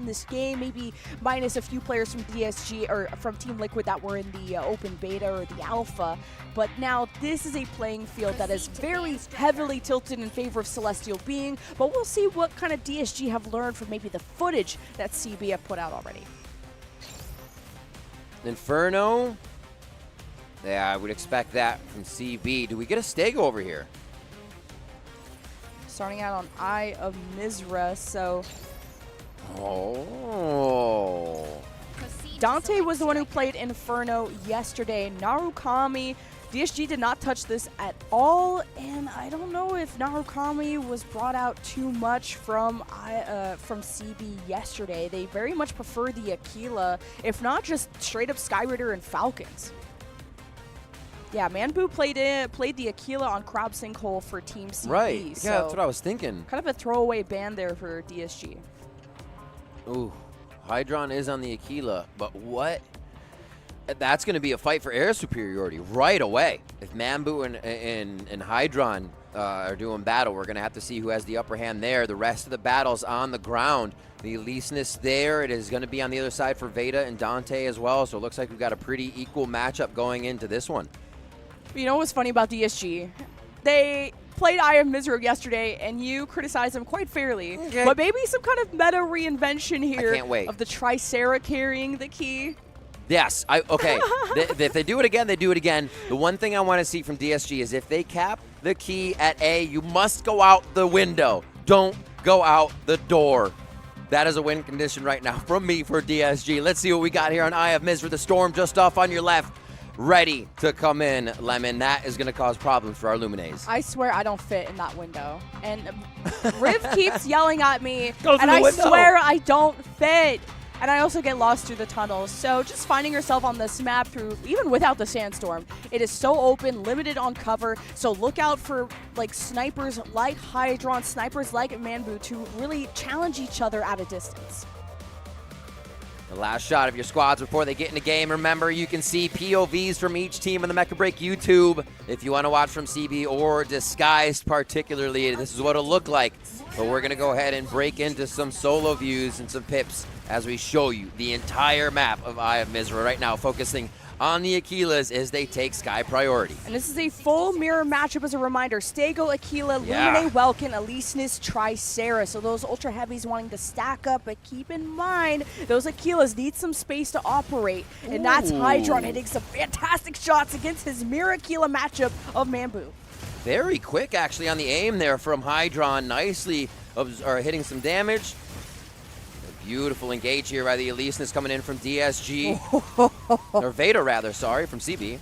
in this game, maybe minus a few players from DSG or from Team Liquid that were in the open beta or the alpha. But now this is a playing field that is very heavily tilted in favor of Celestial Being, but we'll see what kind of DSG have learned from maybe the footage that CB have put out already. Inferno? Yeah, I would expect that from CB. Do we get a Stego over here? Starting out on Eye of Mizra, so... Oh. Dante was the one who played Inferno yesterday. Narukami, DSG did not touch this at all, and I don't know if Narukami was brought out too much from CB yesterday. They very much prefer the Aquila, if not just straight up Skyrider and Falcons. Yeah, Manbu played the Aquila on Crab Sinkhole for Team CB. Right, yeah, so that's what I was thinking. Kind of a throwaway ban there for DSG. Ooh, Hydron is on the Aquila, but what? That's going to be a fight for air superiority right away. If Manbu and Hydron are doing battle, we're going to have to see who has the upper hand there. The rest of the battle's on the ground. The Eliseness there. It is going to be on the other side for Veda and Dante as well, so it looks like we've got a pretty equal matchup going into this one. You know what's funny about DSG? They played Eye of Mizra yesterday, and you criticized them quite fairly. Okay. But maybe some kind of meta reinvention here I can't wait. Of the Tricera carrying the key. Yes, okay. If they do it again, they do it again. The one thing I want to see from DSG is if they cap the key at A, you must go out the window. Don't go out the door. That is a win condition right now from me for DSG. Let's see what we got here on Eye of Mizra. The Storm just off on your left. Ready to come in, Lemon. That is going to cause problems for our Luminays. I swear I don't fit in that window. And Riv keeps yelling at me, and I swear I don't fit. And I also get lost through the tunnels. So just finding yourself on this map through, even without the sandstorm, it is so open, limited on cover. So look out for like snipers like Hydron, snipers like Manbu to really challenge each other at a distance. The last shot of your squads before they get in the game. Remember, you can see POVs from each team on the Mecha Break YouTube. If you want to watch from CB or Disguised particularly, this is what it'll look like. But we're going to go ahead and break into some solo views and some pips as we show you the entire map of Eye of Mizra right now, focusing on the Aquilas as they take Sky priority. And this is a full mirror matchup as a reminder. Stego, Aquila, Lumine, Welkin, Eliseness, Tricera. So those ultra heavies wanting to stack up, but keep in mind, those Aquilas need some space to operate. And that's Hydron hitting some fantastic shots against his mirror Aquila matchup of Manbu. Very quick, actually, on the aim there from Hydron. Nicely hitting some damage. A beautiful engage here by the Eliseness coming in from DSG. Or Veda, rather, sorry, from CB.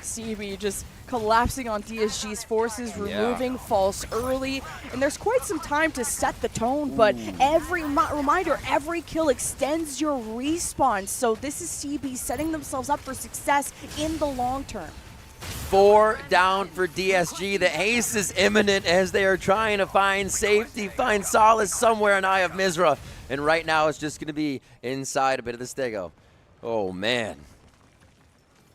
CB just collapsing on DSG's forces, removing false early. And there's quite some time to set the tone, but every reminder, every kill extends your respawn. So this is CB setting themselves up for success in the long term. 4 down for DSG. The ace is imminent as they are trying to find safety, find solace somewhere in Eye of Mizra. And right now it's just going to be inside a bit of the Stego. Oh, man.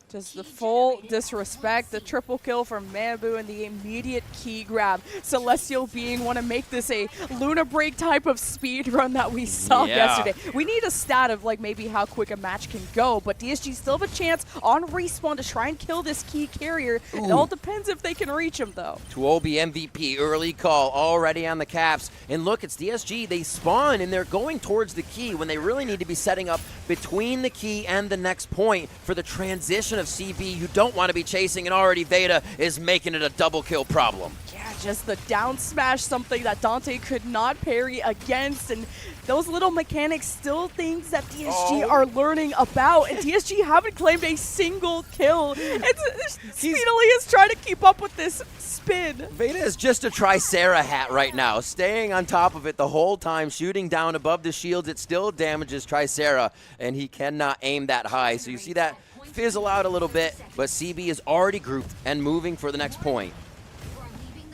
Just the full disrespect, the triple kill from Manbu and the immediate key grab. Celestial Being want to make this a Luna Break type of speed run that we saw yesterday. We need a stat of like maybe how quick a match can go, but DSG still have a chance on respawn to try and kill this key carrier. It all depends if they can reach him though. Tuobi MVP, early call already on the caps. And look, it's DSG. They spawn and they're going towards the key when they really need to be setting up between the key and the next point for the transition of CB. You don't want to be chasing, and already Veda is making it a double kill problem. Yeah, just the down smash, something that Dante could not parry against, and those little mechanics, still things that DSG are learning about, and DSG haven't claimed a single kill. Speedily is trying to keep up with this spin. Veda is just a Tricera hat right now, staying on top of it the whole time, shooting down above the shields. It still damages Tricera, and he cannot aim that high. So you see that fizzle out a little bit, but CB is already grouped and moving for the next point.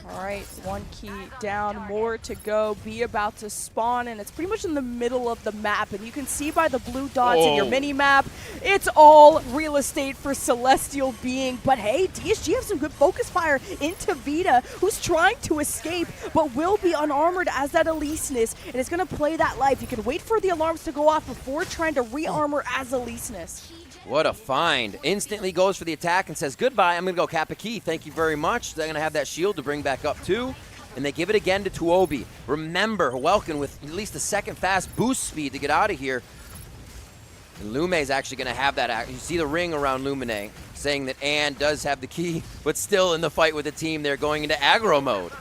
All right, 1 key down, more to go. B about to spawn, and it's pretty much in the middle of the map. And you can see by the blue dots in your mini map, it's all real estate for Celestial Being. But hey, DSG have some good focus fire into Vita, who's trying to escape, but will be unarmored as that Elysinus, and is going to play that life. You can wait for the alarms to go off before trying to re-armor as Elysinus. What a find. Instantly goes for the attack and says, goodbye, I'm going to go cap a key. Thank you very much. They're going to have that shield to bring back up too. And they give it again to Tuobi. Remember, Welkin with at least a second fast boost speed to get out of here. And Lume is actually going to have that. You see the ring around Lumine saying that Ann does have the key, but still in the fight with the team. They're going into aggro mode.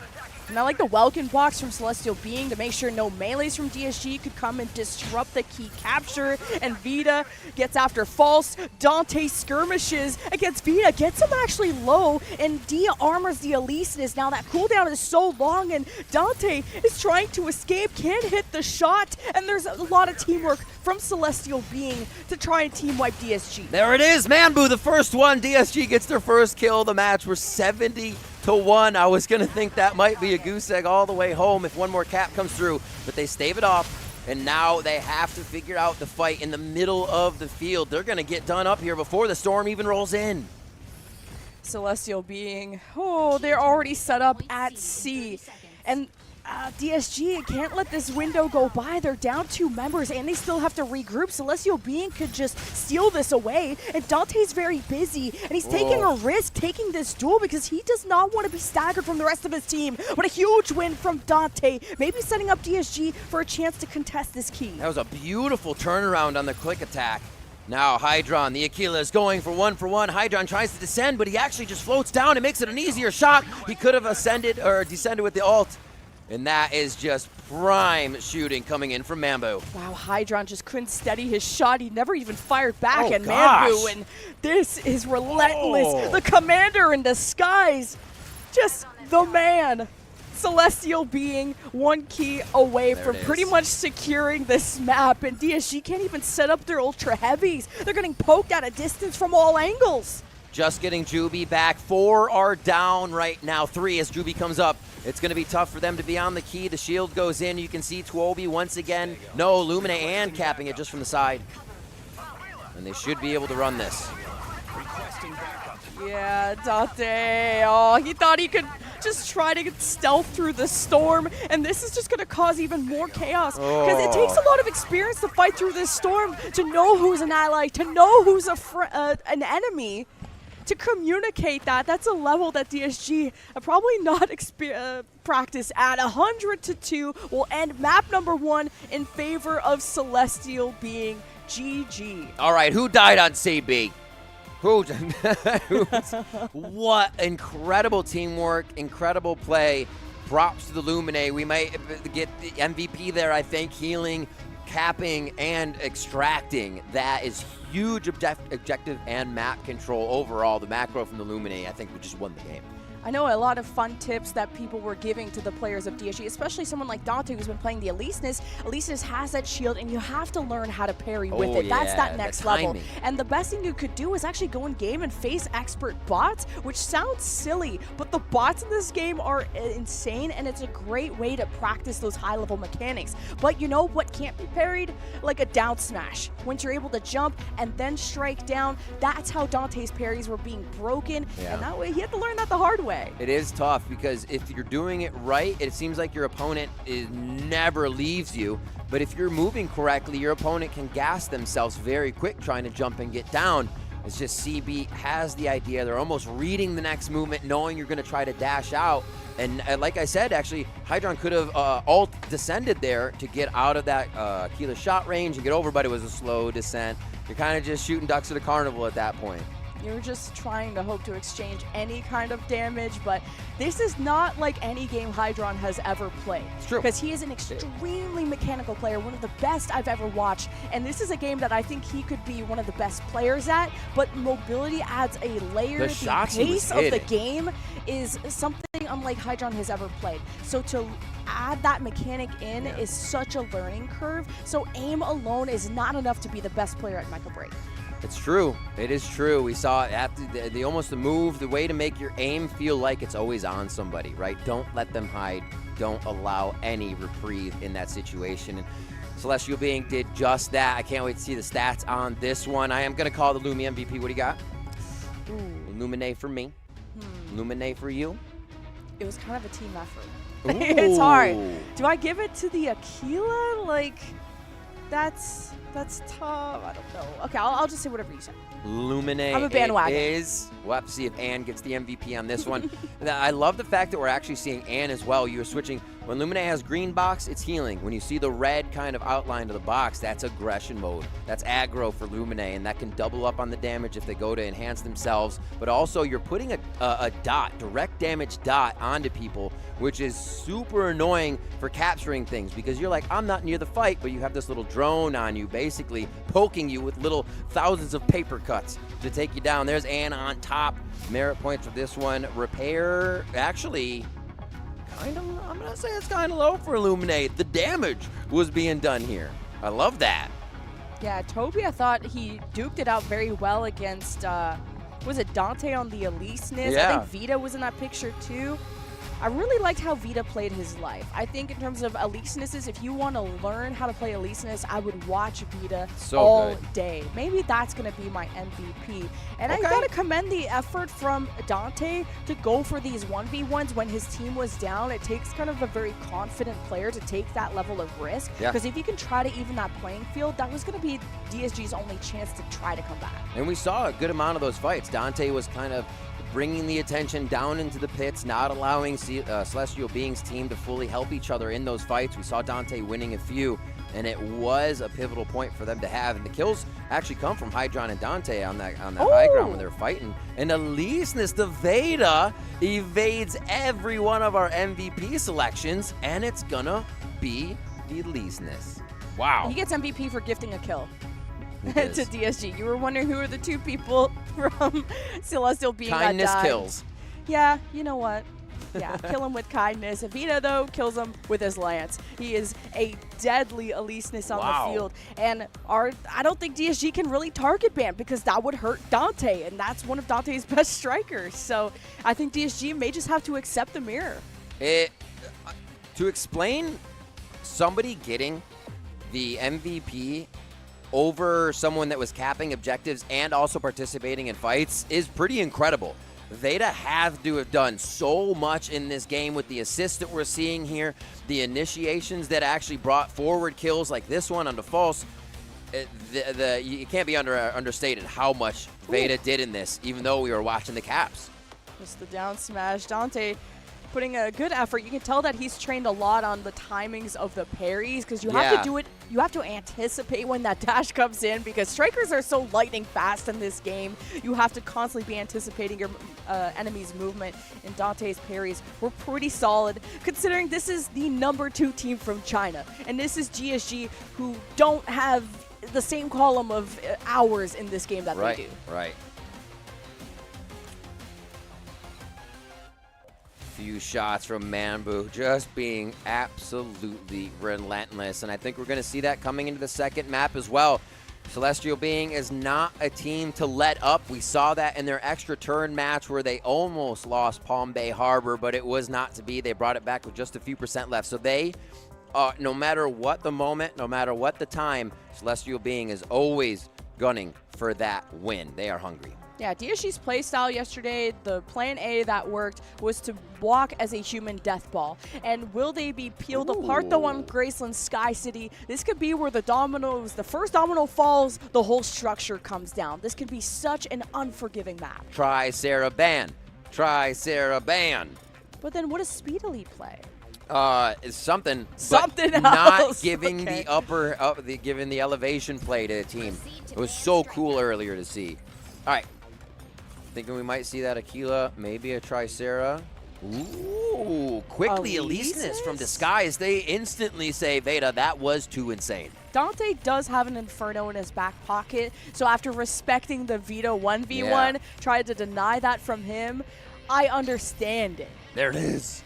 And I like the Welkin box from Celestial Being to make sure no melees from DSG could come and disrupt the key capture. And Vita gets after False. Dante skirmishes against Vita, gets him actually low, and de-armors the Elysinus. Now that cooldown is so long, and Dante is trying to escape, can't hit the shot, and there's a lot of teamwork from Celestial Being to try and team wipe DSG. There it is, Mambu, the first one. DSG gets their first kill of the match. We're 70-1. I was going to think that might be a goose egg all the way home if one more cap comes through, but they stave it off, and now they have to figure out the fight in the middle of the field. They're going to get done up here before the storm even rolls in. Celestial Being, oh, they're already set up at C. And DSG can't let this window go by. They're down 2 members, and they still have to regroup. Celestial Being could just steal this away, and Dante's very busy, and he's taking a risk taking this duel because he does not want to be staggered from the rest of his team. But a huge win from Dante, maybe setting up DSG for a chance to contest this key. That was a beautiful turnaround on the click attack. Now Hydron, the Aquila, is going for one. Hydron tries to descend, but he actually just floats down and makes it an easier shot. He could have ascended or descended with the ult. And that is just prime shooting coming in from Mambu. Wow, Hydron just couldn't steady his shot. He never even fired back at Mambu, and this is relentless. The commander in disguise, just the man. Celestial Being 1 key away from pretty much securing this map, and DSG can't even set up their ultra heavies. They're getting poked at a distance from all angles. Just getting Juby back. 4 are down right now. 3 as Juby comes up. It's going to be tough for them to be on the key. The shield goes in. You can see Tuobi once again. No, Lumine and capping it just from the side. And they should be able to run this. Yeah, Dante. Oh, he thought he could just try to get stealth through the storm, and this is just going to cause even more chaos because it takes a lot of experience to fight through this storm, to know who's an ally, to know who's an enemy. To communicate that, that's a level that DSG probably not practice at. 100-2 will end map number 1 in favor of Celestial Being. GG. All right, who died on CB? What incredible teamwork, incredible play. Props to the Lumine. We might get the MVP there, I think. Healing, capping, and extracting. That is huge objective and map control overall. The macro from the Lumine, I think we just won the game. I know a lot of fun tips that people were giving to the players of DSG, especially someone like Dante who's been playing the Elysinus. Elysinus has that shield, and you have to learn how to parry with it. That's that next level. And the best thing you could do is actually go in game and face expert bots, which sounds silly, but the bots in this game are insane, and it's a great way to practice those high-level mechanics. But you know what can't be parried? Like a down smash. Once you're able to jump and then strike down, that's how Dante's parries were being broken, and that way he had to learn that the hard way. It is tough because if you're doing it right, it seems like your opponent never leaves you. But if you're moving correctly, your opponent can gas themselves very quick trying to jump and get down. It's just CB has the idea. They're almost reading the next movement, knowing you're going to try to dash out. And like I said, actually, Hydron could have ult descended there to get out of that Aquila shot range and get over, but it was a slow descent. You're kind of just shooting ducks at a carnival at that point. You're just trying to hope to exchange any kind of damage, but this is not like any game Hydron has ever played. It's true. Because he is an extremely mechanical player, one of the best I've ever watched, and this is a game that I think he could be one of the best players at, but mobility adds a layer. The pace of the game is something unlike Hydron has ever played. So to add that mechanic in is such a learning curve, so aim alone is not enough to be the best player at Mecha Break. It's true. It is true. We saw it after the almost the move, the way to make your aim feel like it's always on somebody, right? Don't let them hide. Don't allow any reprieve in that situation. And Celestial Being did just that. I can't wait to see the stats on this one. I am going to call the Lumi MVP. What do you got? Illuminate for me. Illuminate for you. It was kind of a team effort. It's hard. Do I give it to the Aquila? Like, that's tough. I don't know. Okay, I'll just say whatever you say. Illuminate. I'm a bandwagon. We'll have to see if Ann gets the MVP on this one. I love the fact that we're actually seeing Ann as well. You're switching. When Illuminate has green box, it's healing. When you see the red kind of outline of the box, that's aggression mode. That's aggro for Illuminate, and that can double up on the damage if they go to enhance themselves. But also, you're putting a dot, direct damage dot onto people, which is super annoying for capturing things because you're like, I'm not near the fight, but you have this little drone on you, basically poking you with little thousands of paper cuts to take you down. There's Ann on top. Merit points for this one. Repair, actually, kind of, I'm going to say it's kind of low for Illuminate. The damage was being done here. I love that. Yeah, Toby, I thought he duked it out very well against, was it Dante on the Eliseness? Yeah. I think Vita was in that picture too. I really liked how Vita played his life. I think in terms of Elisenesses, if you want to learn how to play Eliseness, I would watch Vita all day. Maybe that's going to be my MVP. And I got to commend the effort from Dante to go for these 1v1s when his team was down. It takes kind of a very confident player to take that level of risk. Because if you can try to even that playing field, that was going to be DSG's only chance to try to come back. And we saw a good amount of those fights. Dante was kind of bringing the attention down into the pits, not allowing Celestial Being's team to fully help each other in those fights. We saw Dante winning a few, and it was a pivotal point for them to have. And the kills actually come from Hydron and Dante on that high ground when they're fighting. And Eliseness, the Veda, evades every one of our MVP selections, and it's gonna be the Eliseness. Wow. He gets MVP for gifting a kill to DSG. You were wondering who are the two people from Celestial Being Kindness that died. kills. Yeah, you know what? Yeah, kill him with kindness. Vita, though, kills him with his lance. He is a deadly Eliseness on the field. And I don't think DSG can really target ban because that would hurt Dante, and that's one of Dante's best strikers. So I think DSG may just have to accept the mirror. To explain somebody getting the MVP over someone that was capping objectives and also participating in fights is pretty incredible. Veda have to have done so much in this game with the assists that we're seeing here, the initiations that actually brought forward kills like this one onto false. You can't be understated how much Veda did in this, even though we were watching the caps. Just the down smash. Dante putting a good effort. You can tell that he's trained a lot on the timings of the parries because you have to do it. You have to anticipate when that dash comes in because strikers are so lightning fast in this game. You have to constantly be anticipating your enemy's movement, and Dante's parries were pretty solid considering this is the #2 team from China, and this is GSG who don't have the same column of hours in this game that they do. Right. Few shots from Mambu, just being absolutely relentless. And I think we're going to see that coming into the second map as well. Celestial Being is not a team to let up. We saw that in their extra turn match where they almost lost Palm Bay Harbor, but it was not to be. They brought it back with just a few percent left. So they, no matter what the moment, no matter what the time, Celestial Being is always gunning for that win. They are hungry. Yeah, DSG's playstyle yesterday, the plan A that worked was to walk as a human death ball. And will they be peeled apart though on Graceland Sky City? This could be where the first domino falls, the whole structure comes down. This could be such an unforgiving map. Try Sarah Ban. Try Sarah Ban. But then what does Speedily play? Is something else. Not giving the giving the elevation play to the team. It was so cool earlier to see. All right. Thinking we might see that Aquila, maybe a Tricera. Ooh, quickly Eliseness from Disguise. They instantly say, Veda, that was too insane. Dante does have an Inferno in his back pocket, so after respecting the Vita 1v1, tried to deny that from him. I understand it. There it is.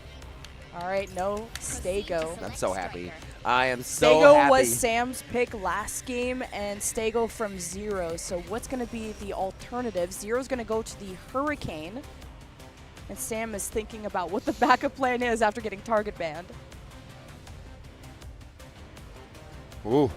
All right, no Stego. I'm so happy. I am so Stego happy. was Sam's pick last game, and Stego from Zero. So what's going to be the alternative? Zero's going to go to the Hurricane, and Sam is thinking about what the backup plan is after getting target banned. Ooh.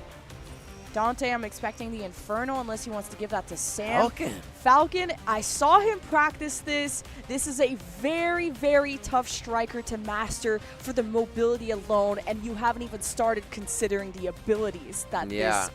Dante, I'm expecting the Inferno unless he wants to give that to Sam. Falcon. Falcon, I saw him practice this. This is a very, very tough striker to master for the mobility alone, and you haven't even started considering the abilities that this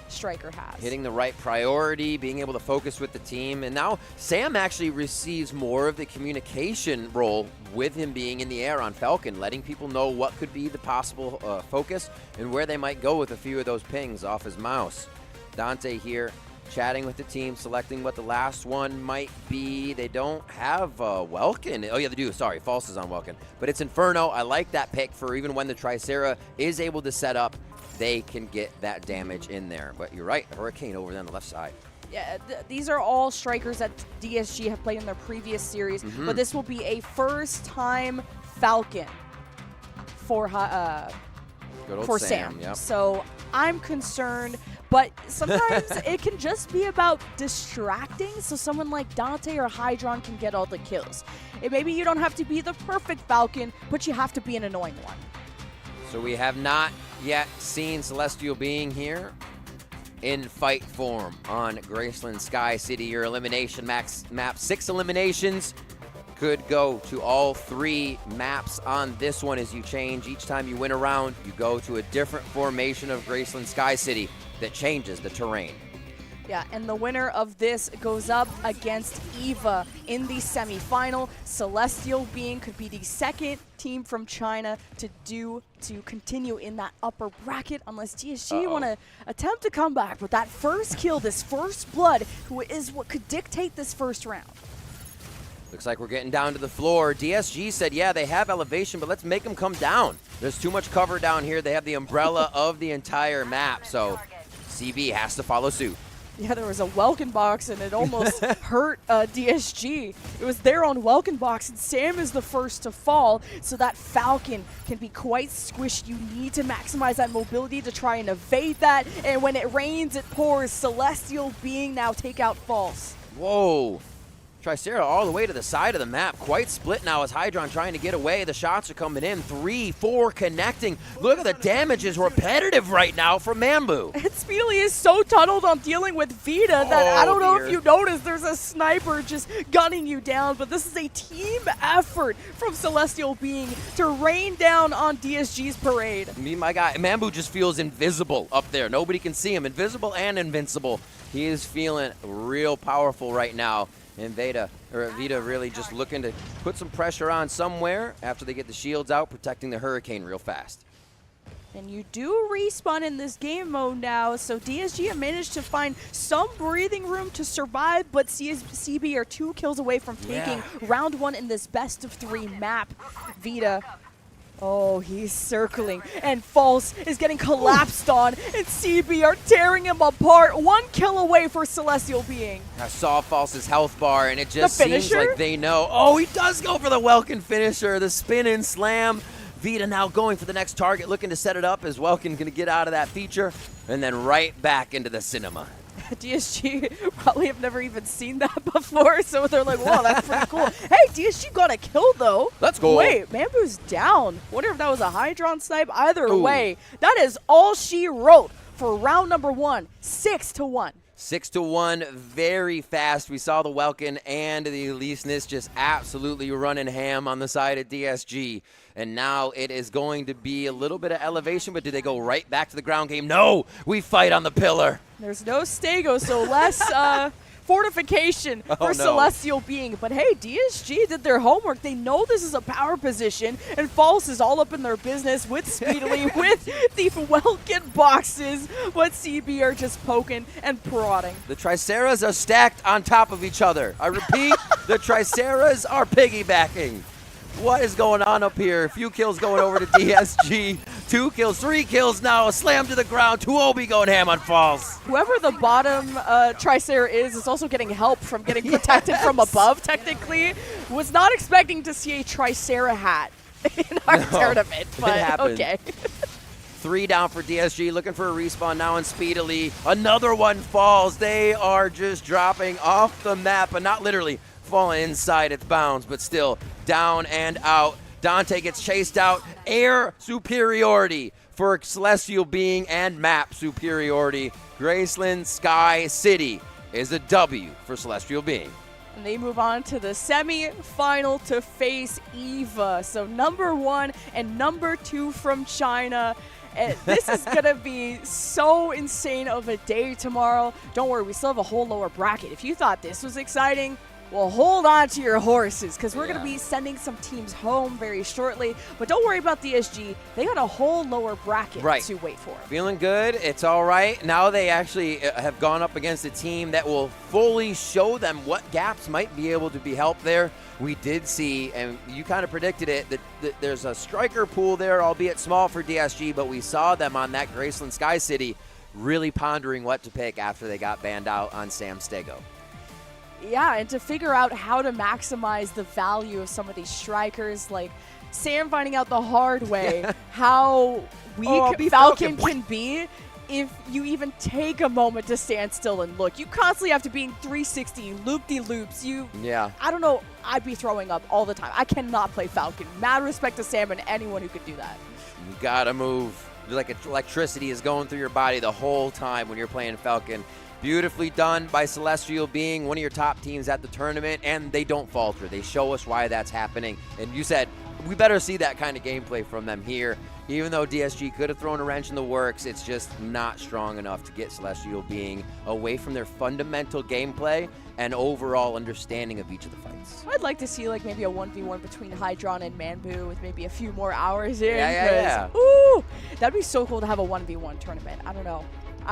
striker has. Hitting the right priority, being able to focus with the team, and now Sam actually receives more of the communication role with him being in the air on Falcon, letting people know what could be the possible focus and where they might go with a few of those pings off his mouse. Dante here chatting with the team, selecting what the last one might be. They don't have Welkin. Oh yeah, they do. Sorry, False is on Welkin. But it's Inferno. I like that pick for even when the Tricera is able to set up, they can get that damage in there. But you're right, Hurricane over there on the left side. Yeah, these are all strikers that DSG have played in their previous series, but this will be a first-time Falcon for Sam. Yep. So I'm concerned, but sometimes it can just be about distracting, so someone like Dante or Hydron can get all the kills. Maybe you don't have to be the perfect Falcon, but you have to be an annoying one. So we have not yet seen Celestial Being here in fight form on Graceland Sky City. Your elimination map, 6 eliminations could go to all 3 maps on this one as you change. Each time you win a round, you go to a different formation of Graceland Sky City that changes the terrain. Yeah, and the winner of this goes up against Eva in the semifinal. Celestial Being could be the second team from China to continue in that upper bracket, unless DSG want to attempt to come back. But that first kill, this first blood, who is what could dictate this first round. Looks like we're getting down to the floor. DSG said, yeah, they have elevation, but let's make them come down. There's too much cover down here. They have the umbrella of the entire map, so CB has to follow suit. Yeah, there was a Welkin box, and it almost hurt DSG. It was there on Welkin box, and Sam is the first to fall, so that Falcon can be quite squished. You need to maximize that mobility to try and evade that, and when it rains, it pours. Celestial Being now take out False. Whoa. Tricera all the way to the side of the map. Quite split now as Hydron trying to get away. The shots are coming in. 3, 4 connecting. Look at the damage is repetitive right now from Mambu. And Speedily is so tunneled on dealing with Vita that I don't know if you noticed there's a sniper just gunning you down, but this is a team effort from Celestial Being to rain down on DSG's parade. Me, my guy, Mambu just feels invisible up there. Nobody can see him. Invisible and invincible. He is feeling real powerful right now. And Vita really just looking to put some pressure on somewhere after they get the shields out, protecting the Hurricane real fast. And you do respawn in this game mode now, so DSG have managed to find some breathing room to survive, but CB are 2 kills away from taking round 1 in this best of 3 map. Vita, oh, he's circling, and False is getting collapsed on, and CB are tearing him apart. 1 kill away for Celestial Being. I saw False's health bar, and it just The seems finisher? like they know. Oh, he does go for the Welkin finisher, the spin and slam. Vita now going for the next target, looking to set it up as Welkin going to get out of that feature, and then right back into the cinema. DSG probably have never even seen that before, so they're like, whoa, that's pretty cool. Hey, DSG got a kill, though. Let's go. Wait, Mambu's down. Wonder if that was a Hydron snipe. Either way, that is all she wrote for round number 1, 6-1. 6-1, very fast. We saw the Welkin and the Eliseness just absolutely running ham on the side of DSG. And now it is going to be a little bit of elevation, but do they go right back to the ground game? No, we fight on the pillar. There's no Stego, so less fortification for Celestial Being. But hey, DSG did their homework. They know this is a power position, and False is all up in their business with Speedily, with the Welkin boxes, but CB are just poking and prodding. The Triceras are stacked on top of each other. I repeat, the Triceras are piggybacking. What is going on up here? A few kills going over to DSG. 2 kills, 3 kills now. A slam to the ground. 2-0 going ham on False. Whoever the bottom Tricera is also getting help from getting protected from above, technically. Was not expecting to see a Tricera hat in our No, tournament, it but happens. okay. 3 down for DSG, looking for a respawn now, and speedily another one falls. They are just dropping off the map, but not literally falling inside its bounds, but still down and out. Dante gets chased out. Air superiority for Celestial Being and map superiority. Graceland Sky City is a W for Celestial Being. And they move on to the semi-final to face Eva. So number 1 and number 2 from China. This is going to be so insane of a day tomorrow. Don't worry, we still have a whole lower bracket. If you thought this was exciting, well, hold on to your horses, because we're going to be sending some teams home very shortly. But don't worry about DSG. They got a whole lower bracket to wait for. Feeling good. It's all right. Now they actually have gone up against a team that will fully show them what gaps might be able to be helped there. We did see, and you kind of predicted it, that there's a striker pool there, albeit small for DSG, but we saw them on that Graceland Sky City really pondering what to pick after they got banned out on Sam Stego. Yeah, and to figure out how to maximize the value of some of these strikers, like Sam finding out the hard way how weak Falcon can be if you even take a moment to stand still and look. You constantly have to be in 360, loop-de-loops. I don't know, I'd be throwing up all the time. I cannot play Falcon. Mad respect to Sam and anyone who could do that. You gotta move. Like electricity is going through your body the whole time when you're playing Falcon. Beautifully done by Celestial Being, one of your top teams at the tournament, and they don't falter. They show us why that's happening. And you said, we better see that kind of gameplay from them here. Even though DSG could have thrown a wrench in the works, it's just not strong enough to get Celestial Being away from their fundamental gameplay and overall understanding of each of the fights. I'd like to see like maybe a 1v1 between Hydron and Manbu with maybe a few more hours in. Yeah. Ooh, that'd be so cool to have a 1v1 tournament. I don't know.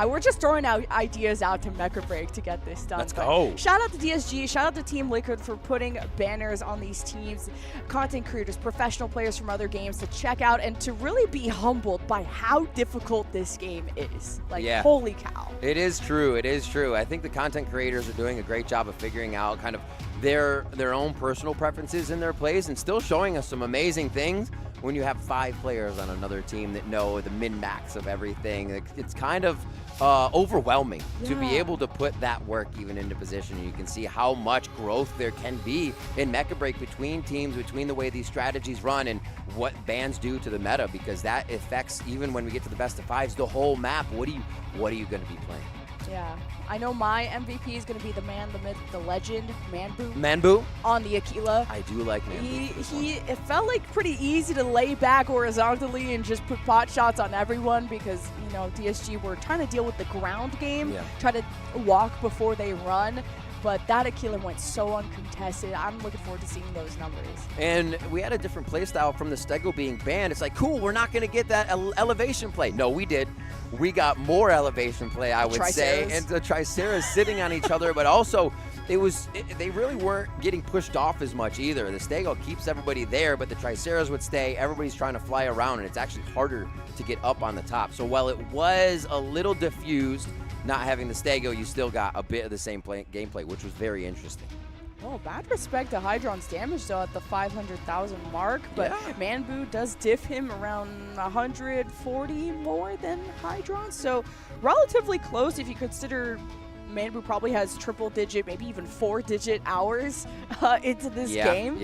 We're just throwing out ideas out to Mecha Break to get this done. Let's go. Shout out to DSG, shout out to Team Liquid for putting banners on these teams, content creators, professional players from other games to check out and to really be humbled by how difficult this game is. Like, holy cow. It is true. It is true. I think the content creators are doing a great job of figuring out kind of their own personal preferences in their plays and still showing us some amazing things. When you have 5 players on another team that know the min-max of everything, it's kind of overwhelming to be able to put that work even into position. You can see how much growth there can be in Mecha Break between teams, between the way these strategies run and what bans do to the meta, because that affects, even when we get to the best of 5s, the whole map. What are you going to be playing? Yeah, I know my MVP is going to be the man, the myth, the legend, Manbu. Manbu? On the Aquila. I do like Manbu. It felt like pretty easy to lay back horizontally and just put pot shots on everyone because, you know, DSG were trying to deal with the ground game, try to walk before they run. But that Aquila went so uncontested. I'm looking forward to seeing those numbers. And we had a different playstyle from the Stego being banned. It's like, cool, we're not going to get that elevation play. No, we did. We got more elevation play, I would say. And the Triceras sitting on each other, but also they really weren't getting pushed off as much either. The Stego keeps everybody there, but the Triceras would stay. Everybody's trying to fly around, and it's actually harder to get up on the top. So while it was a little diffused, not having the Stego, you still got a bit of the same gameplay, which was very interesting. Oh, bad respect to Hydron's damage, though, at the 500,000 mark. But Manbu does diff him around 140 more than Hydron. So relatively close if you consider Manbu probably has triple-digit, maybe even 4-digit hours into this game.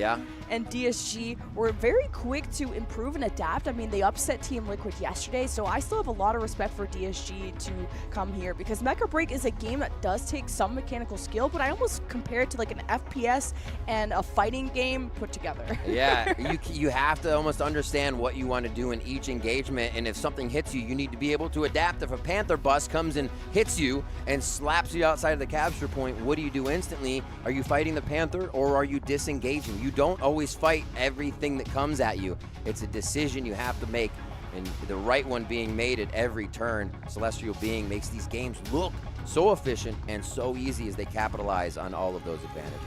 And DSG were very quick to improve and adapt. I mean, they upset Team Liquid yesterday, so I still have a lot of respect for DSG to come here because Mecha Break is a game that does take some mechanical skill, but I almost compare it to like an FPS and a fighting game put together. You have to almost understand what you want to do in each engagement, and if something hits you, you need to be able to adapt. If a Panther bus comes and hits you and slaps you outside of the capture point, what do you do instantly? Are you fighting the Panther or are you disengaging? You don't always fight everything that comes at you. It's a decision you have to make, and the right one being made at every turn. Celestial Being makes these games look so efficient and so easy as they capitalize on all of those advantages.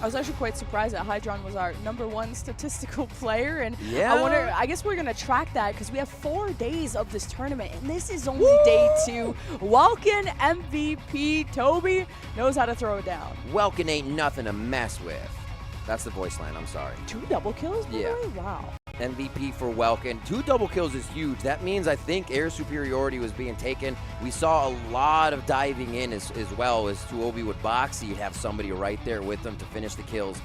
I was actually quite surprised that Hydron was our #1 statistical player, and I guess we're gonna track that because we have 4 days of this tournament, and this is only day 2. Welkin MVP Toby knows how to throw it down. Welkin ain't nothing to mess with. That's the voice line, I'm sorry. 2 double kills? Wow. MVP for Welkin. 2 double kills is huge. That means I think air superiority was being taken. We saw a lot of diving in as well as Tuobi would box. You'd have somebody right there with them to finish the kills.